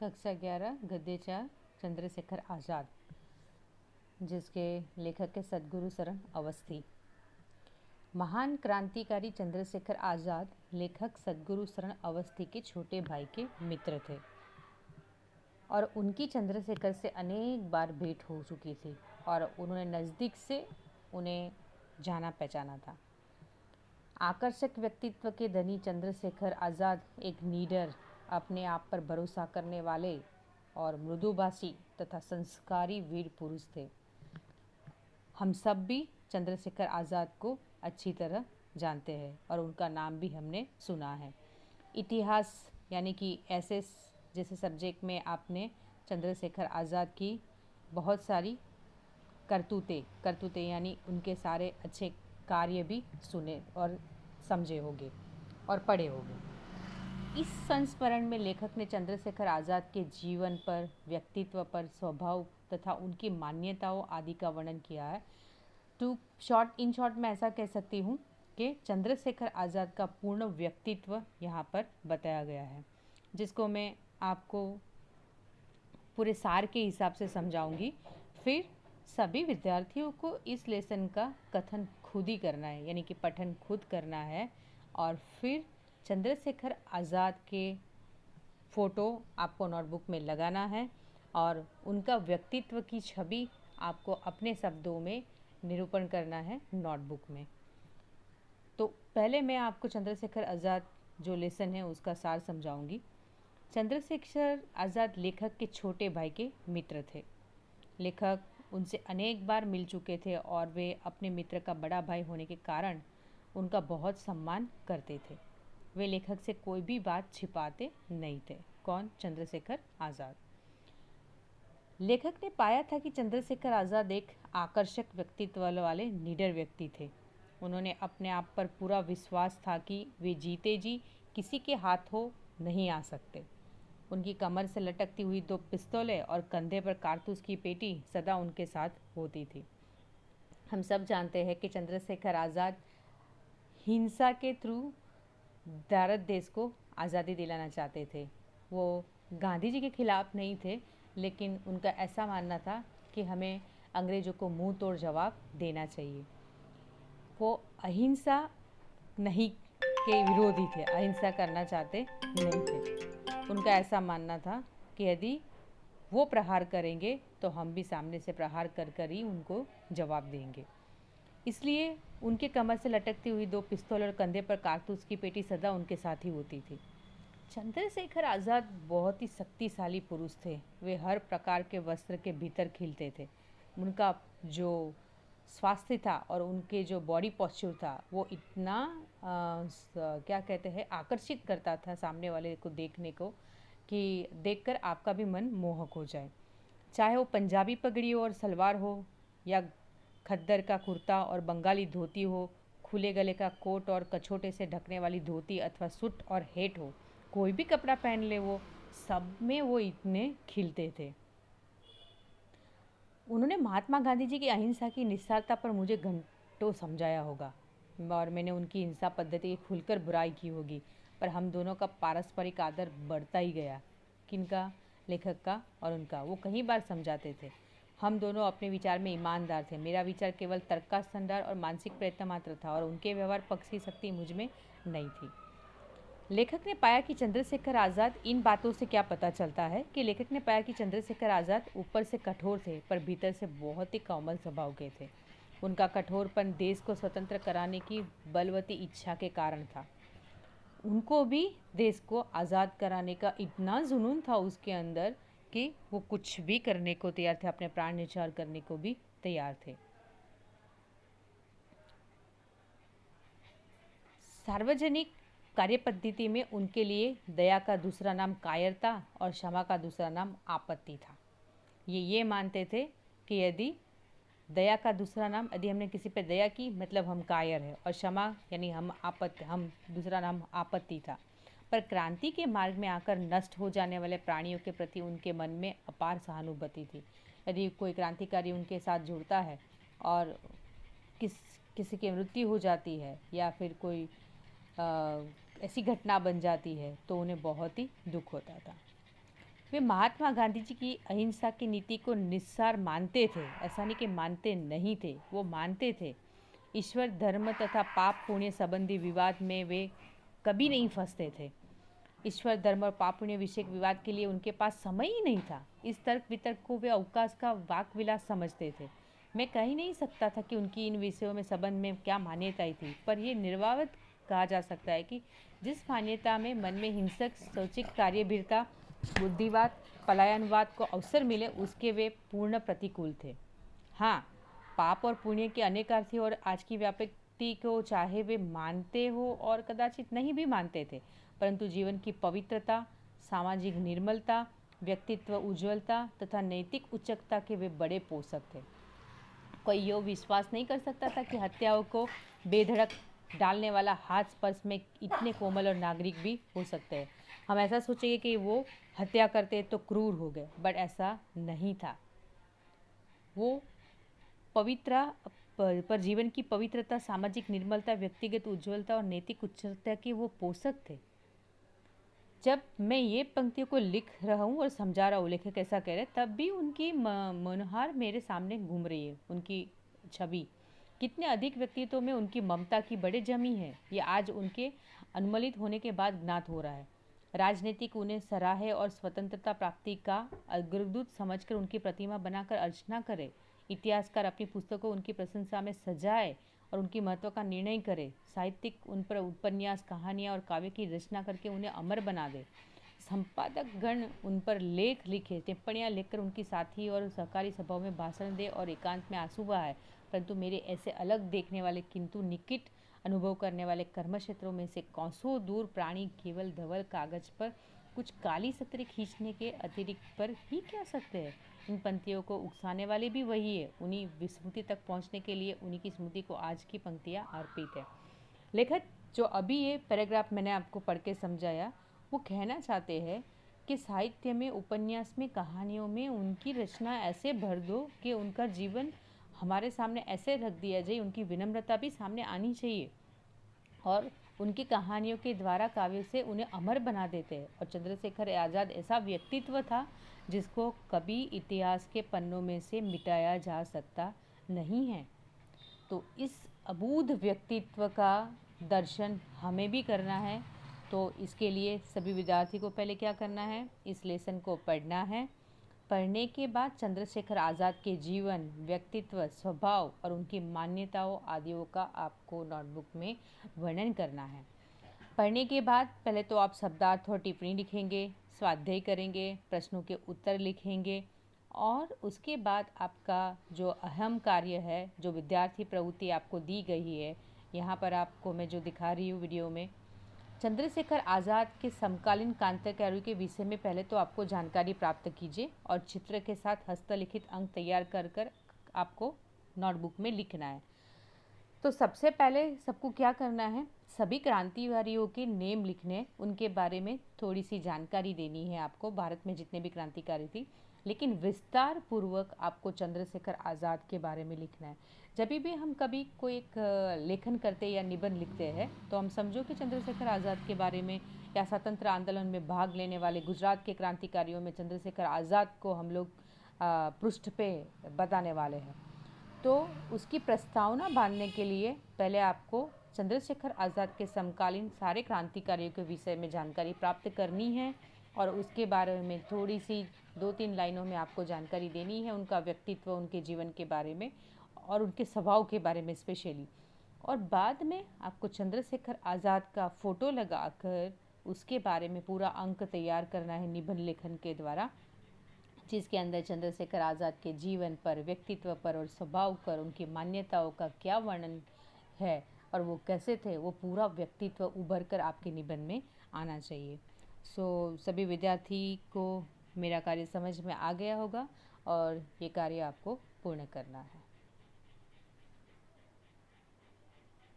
कक्षा 11 गद्य 4 चंद्रशेखर आज़ाद, जिसके लेखक के सद्गुरु शरण अवस्थी। महान क्रांतिकारी चंद्रशेखर आज़ाद लेखक सद्गुरु शरण अवस्थी के छोटे भाई के मित्र थे और उनकी चंद्रशेखर से अनेक बार भेंट हो चुकी थी और उन्होंने नज़दीक से उन्हें जाना पहचाना था। आकर्षक व्यक्तित्व के धनी चंद्रशेखर आज़ाद एक नीडर, अपने आप पर भरोसा करने वाले और मृदुभाषी तथा संस्कारी वीर पुरुष थे। हम सब भी चंद्रशेखर आज़ाद को अच्छी तरह जानते हैं और उनका नाम भी हमने सुना है। इतिहास यानी कि एसएस जैसे सब्जेक्ट में आपने चंद्रशेखर आज़ाद की बहुत सारी करतूतें यानी उनके सारे अच्छे कार्य भी सुने और समझे होंगे और पढ़े होंगे। इस संस्मरण में लेखक ने चंद्रशेखर आज़ाद के जीवन पर, व्यक्तित्व पर, स्वभाव तथा उनकी मान्यताओं आदि का वर्णन किया है। इन शॉर्ट मैं ऐसा कह सकती हूँ कि चंद्रशेखर आज़ाद का पूर्ण व्यक्तित्व यहाँ पर बताया गया है, जिसको मैं आपको पूरे सार के हिसाब से समझाऊंगी। फिर सभी विद्यार्थियों को इस लेसन का कथन खुद ही करना है, यानी कि पठन खुद करना है और फिर चंद्रशेखर आज़ाद के फ़ोटो आपको नोटबुक में लगाना है और उनका व्यक्तित्व की छवि आपको अपने शब्दों में निरूपण करना है नोटबुक में। तो पहले मैं आपको चंद्रशेखर आज़ाद जो लेसन है उसका सार समझाऊंगी। चंद्रशेखर आज़ाद लेखक के छोटे भाई के मित्र थे। लेखक उनसे अनेक बार मिल चुके थे और वे अपने मित्र का बड़ा भाई होने के कारण उनका बहुत सम्मान करते थे। वे लेखक से कोई भी बात छिपाते नहीं थे। कौन? चंद्रशेखर आज़ाद। लेखक ने पाया था कि चंद्रशेखर आज़ाद एक आकर्षक व्यक्तित्व वाले निडर व्यक्ति थे। उन्होंने अपने आप पर पूरा विश्वास था कि वे जीते जी किसी के हाथों नहीं आ सकते। उनकी कमर से लटकती हुई 2 पिस्तौलें और कंधे पर कारतूस की पेटी सदा उनके साथ होती थी। हम सब जानते हैं कि चंद्रशेखर आज़ाद हिंसा के थ्रू भारत देश को आज़ादी दिलाना चाहते थे। वो गांधी जी के खिलाफ नहीं थे, लेकिन उनका ऐसा मानना था कि हमें अंग्रेज़ों को मुंह तोड़ जवाब देना चाहिए। वो अहिंसा नहीं के विरोधी थे, अहिंसा करना चाहते नहीं थे। उनका ऐसा मानना था कि यदि वो प्रहार करेंगे तो हम भी सामने से प्रहार कर कर ही उनको जवाब देंगे। इसलिए उनके कमर से लटकती हुई 2 पिस्तौल और कंधे पर कारतूस की पेटी सदा उनके साथ ही होती थी। चंद्रशेखर आज़ाद बहुत ही शक्तिशाली पुरुष थे। वे हर प्रकार के वस्त्र के भीतर खिलते थे। उनका जो स्वास्थ्य था और उनके जो बॉडी पॉस्चर था वो इतना क्या कहते हैं आकर्षित करता था सामने वाले को देखने को कि देखकर आपका भी मन मोहक हो जाए। चाहे वो पंजाबी पगड़ी और सलवार हो या खद्दर का कुर्ता और बंगाली धोती हो, खुले गले का कोट और कछोटे से ढकने वाली धोती अथवा सूट और हैट हो, कोई भी कपड़ा पहन ले वो सब में वो इतने खिलते थे। उन्होंने महात्मा गांधी जी की अहिंसा की निस्सारता पर मुझे घंटों समझाया होगा और मैंने उनकी हिंसा पद्धति की खुलकर बुराई की होगी, पर हम दोनों का पारस्परिक आदर बढ़ता ही गया। किनका? लेखक का और उनका। वो कई बार समझाते थे। हम दोनों अपने विचार में ईमानदार थे। मेरा विचार केवल तर्क का संधार और मानसिक प्रयत्न मात्र था और उनके व्यवहार पक्ष की शक्ति मुझ में नहीं थी। लेखक ने पाया कि चंद्रशेखर आज़ाद इन बातों से क्या पता चलता है कि लेखक ने पाया कि चंद्रशेखर आज़ाद ऊपर से कठोर थे पर भीतर से बहुत ही कोमल स्वभाव के थे। उनका कठोरपन देश को स्वतंत्र कराने की बलवती इच्छा के कारण था। उनको भी देश को आज़ाद कराने का इतना जुनून था उसके अंदर कि वो कुछ भी करने को तैयार थे, अपने प्राण न्यौछावर करने को भी तैयार थे। सार्वजनिक कार्यपद्धति में उनके लिए दया का दूसरा नाम कायरता और क्षमा का दूसरा नाम आपत्ति था। ये मानते थे कि यदि दया का दूसरा नाम, यदि हमने किसी पे दया की मतलब हम कायर है, और क्षमा यानी हम दूसरा नाम आपत्ति था। पर क्रांति के मार्ग में आकर नष्ट हो जाने वाले प्राणियों के प्रति उनके मन में अपार सहानुभूति थी। यदि कोई क्रांतिकारी उनके साथ जुड़ता है और किसी की मृत्यु हो जाती है या फिर कोई ऐसी घटना बन जाती है तो उन्हें बहुत ही दुख होता था। वे महात्मा गांधी जी की अहिंसा की नीति को निस्सार मानते थे। ऐसा नहीं कि मानते नहीं थे, वो मानते थे। ईश्वर, धर्म तथा पाप पुण्य संबंधी विवाद में वे कभी नहीं फंसते थे। ईश्वर, धर्म और पाप पुण्य विषयक विवाद के लिए उनके पास समय ही नहीं था। इस तर्क वितर्क को वे अवकाश का वाक विलास समझते थे। मैं कह ही नहीं सकता था कि उनकी इन विषयों में संबंध में क्या मान्यताएं थी, पर यह निर्वावत कहा जा सकता है कि जिस मान्यता में मन में हिंसक शौचिक कार्यभीरता, बुद्धिवाद, पलायनवाद को अवसर मिले, उसके वे पूर्ण प्रतिकूल थे। हाँ, पाप और पुण्य के अनेक अर्थ और आज की व्यापकता को चाहे वे मानते हो और कदाचित नहीं भी मानते थे, परंतु जीवन की पवित्रता, सामाजिक निर्मलता, व्यक्तित्व उज्ज्वलता तथा नैतिक उच्चता के वे बड़े पोषक थे। कोई यो विश्वास नहीं कर सकता था कि हत्याओं को बेधड़क डालने वाला हाथ स्पर्श में इतने कोमल और नागरिक भी हो सकते हैं। हम ऐसा सोचेंगे कि वो हत्या करते तो क्रूर हो गए, बट ऐसा नहीं था। वो पवित्र पर जीवन की पवित्रता, सामाजिक निर्मलता, व्यक्तिगत उज्ज्वलता और नैतिक उच्चता के वो पोषक थे। जब मैं ये पंक्तियों को लिख रहा हूँ और समझा रहा हूँ, लेखक ऐसा कह रहे, तब भी उनकी मनोहार मेरे सामने घूम रही है। उनकी छवि कितने अधिक व्यक्तित्वों में उनकी ममता की बड़े जमी है, ये आज उनके अनुमलित होने के बाद ज्ञात हो रहा है। राजनीतिक उन्हें सराहे और स्वतंत्रता प्राप्ति का अग्रदूत समझकर उनकी प्रतिमा बनाकर अर्चना करे। इतिहासकार अपनी पुस्तकों उनकी प्रशंसा में सजाए और उनकी महत्व का निर्णय करे। साहित्यिक उन पर उपन्यास, कहानियाँ और काव्य की रचना करके उन्हें अमर बना दे। संपादक गण उन पर लेख लिखे, टिप्पणियाँ लिखकर उनकी साथी और सहकारी सभाओं में भाषण दे और एकांत में आंसू बहाए। परंतु मेरे ऐसे अलग देखने वाले किंतु निकट अनुभव करने वाले कर्म क्षेत्रों में से कौसों दूर प्राणी केवल धवल कागज पर कुछ काली सतरें खींचने के अतिरिक्त पर ही क्या सकते हैं। इन पंक्तियों को उकसाने वाले भी वही है। उन्हीं विस्मृति तक पहुंचने के लिए उन्हीं की स्मृति को आज की पंक्तियां अर्पित है। लेखक जो अभी ये पैराग्राफ मैंने आपको पढ़ के समझाया, वो कहना चाहते हैं कि साहित्य में, उपन्यास में, कहानियों में उनकी रचना ऐसे भर दो कि उनका जीवन हमारे सामने ऐसे रख दिया जाए, उनकी विनम्रता भी सामने आनी चाहिए और उनकी कहानियों के द्वारा काव्य से उन्हें अमर बना देते हैं। और चंद्रशेखर आज़ाद ऐसा व्यक्तित्व था जिसको कभी इतिहास के पन्नों में से मिटाया जा सकता नहीं है। तो इस अबूझ व्यक्तित्व का दर्शन हमें भी करना है। तो इसके लिए सभी विद्यार्थी को पहले क्या करना है, इस लेसन को पढ़ना है। पढ़ने के बाद चंद्रशेखर आज़ाद के जीवन, व्यक्तित्व, स्वभाव और उनकी मान्यताओं आदियों का आपको नोटबुक में वर्णन करना है। पढ़ने के बाद पहले तो आप शब्दार्थ और टिप्पणी लिखेंगे, स्वाध्याय करेंगे, प्रश्नों के उत्तर लिखेंगे और उसके बाद आपका जो अहम कार्य है, जो विद्यार्थी प्रवृत्ति आपको दी गई है, यहाँ पर आपको मैं जो दिखा रही हूँ वीडियो में, चंद्रशेखर आज़ाद के समकालीन क्रांतिकारियों के विषय में पहले तो आपको जानकारी प्राप्त कीजिए और चित्र के साथ हस्तलिखित अंक तैयार कर कर आपको नोटबुक में लिखना है। तो सबसे पहले सबको क्या करना है, सभी क्रांतिकारियों के नेम लिखने, उनके बारे में थोड़ी सी जानकारी देनी है आपको, भारत में जितने भी क्रांतिकारी थी, लेकिन विस्तार पूर्वक आपको चंद्रशेखर आज़ाद के बारे में लिखना है। जब भी हम कभी कोई एक लेखन करते या निबंध लिखते हैं तो हम समझो कि चंद्रशेखर आज़ाद के बारे में या स्वतंत्र आंदोलन में भाग लेने वाले गुजरात के क्रांतिकारियों में चंद्रशेखर आज़ाद को हम लोग पृष्ठ पे बताने वाले हैं। तो उसकी प्रस्तावना बांधने के लिए पहले आपको चंद्रशेखर आज़ाद के समकालीन सारे क्रांतिकारियों के विषय में जानकारी प्राप्त करनी है और उसके बारे में थोड़ी सी 2-3 लाइनों में आपको जानकारी देनी है, उनका व्यक्तित्व, उनके जीवन के बारे में और उनके स्वभाव के बारे में स्पेशली। और बाद में आपको चंद्रशेखर आज़ाद का फ़ोटो लगाकर उसके बारे में पूरा अंक तैयार करना है निबंध लेखन के द्वारा, जिसके अंदर चंद्रशेखर आज़ाद के जीवन पर, व्यक्तित्व पर और स्वभाव पर, उनकी मान्यताओं का क्या वर्णन है और वो कैसे थे, वो पूरा व्यक्तित्व उभर कर आपके निबंध में आना चाहिए। सभी विद्यार्थी को मेरा कार्य समझ में आ गया होगा और ये कार्य आपको पूर्ण करना है।